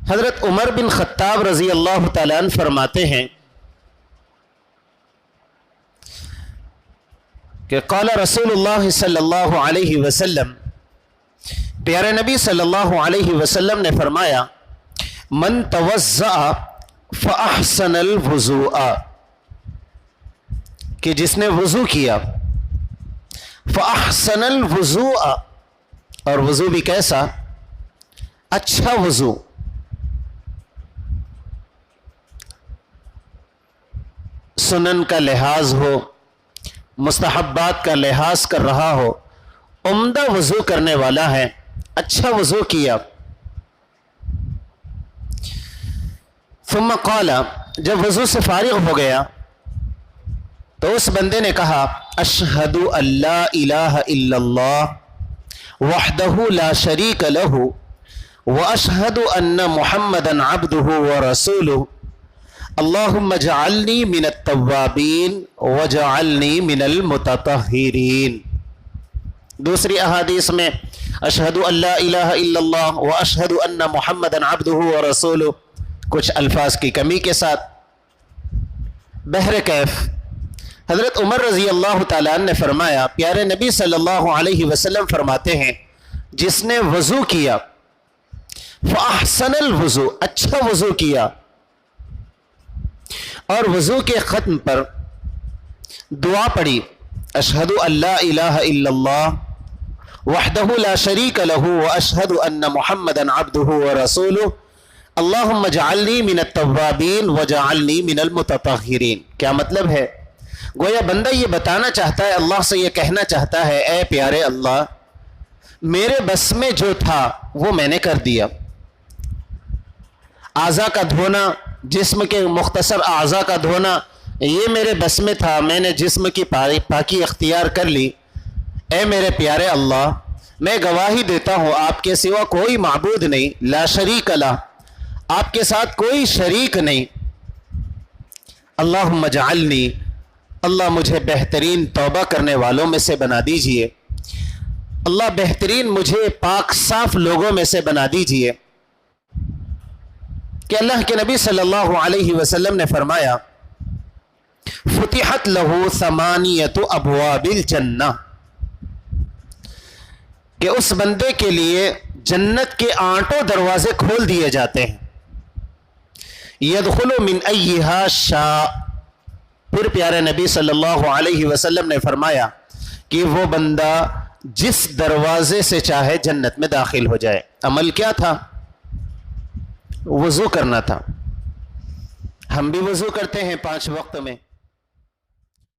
حضرت عمر بن خطاب رضی اللہ تعالیٰ عنہ فرماتے ہیں کہ قال رسول اللہ صلی اللہ علیہ وسلم، پیارے نبی صلی اللہ علیہ وسلم نے فرمایا، من توضأ فاحسن الوضوء، کہ جس نے وضو کیا، فاحسن الوضوء، اور وضو بھی کیسا؟ اچھا وضو، سنن کا لحاظ ہو، مستحبات کا لحاظ کر رہا ہو، عمدہ وضو کرنے والا ہے، اچھا وضو کیا۔ ثم قال، جب وضو سے فارغ ہو گیا تو اس بندے نے کہا، اشہد ان لا الہ الا اللہ وحدہ لا شریک لہ واشہد ان محمدا عبدہ ورسولہ اللہم اجعلنی من التوابین وجعلنی من المتطہرین۔ دوسری احادیث میں اشہد ان لا الہ الا اللہ واشہد ان محمدا عبدہ ورسولہ، کچھ الفاظ کی کمی کے ساتھ۔ بہرکیف حضرت عمر رضی اللہ تعالیٰ عنہ نے فرمایا، پیارے نبی صلی اللہ علیہ وسلم فرماتے ہیں، جس نے وضو کیا، فاحسن الوضو، اچھا وضو کیا، اور وضو کے ختم پر دعا پڑھی، اشہد ان لا الہ الا اللہ وحدہ لا شریک لہ واشہد ان محمدا عبدہ ورسولہ اللہم اجعلنی من التوابین وجعلنی من المتطہرین۔ کیا مطلب ہے؟ گویا بندہ یہ بتانا چاہتا ہے، اللہ سے یہ کہنا چاہتا ہے، اے پیارے اللہ، میرے بس میں جو تھا وہ میں نے کر دیا۔ اعضاء کا دھونا، جسم کے مختصر اعضاء کا دھونا، یہ میرے بس میں تھا، میں نے جسم کی پاکی اختیار کر لی۔ اے میرے پیارے اللہ، میں گواہی دیتا ہوں آپ کے سوا کوئی معبود نہیں، لا شریک لہ، آپ کے ساتھ کوئی شریک نہیں۔ اللہم اجعلنی، اللہ مجھے بہترین توبہ کرنے والوں میں سے بنا دیجئے، اللہ بہترین مجھے پاک صاف لوگوں میں سے بنا دیجئے۔ کہ اللہ کے نبی صلی اللہ علیہ وسلم نے فرمایا، فتحت لہ ثمانیۃ ابواب الجنہ، کہ اس بندے کے لیے جنت کے 8 دروازے کھول دیے جاتے ہیں، یدخل من ایہا شاء۔ پھر پیارے نبی صلی اللہ علیہ وسلم نے فرمایا کہ وہ بندہ جس دروازے سے چاہے جنت میں داخل ہو جائے۔ عمل کیا تھا؟ وضو کرنا تھا۔ ہم بھی وضو کرتے ہیں 5 وقت میں۔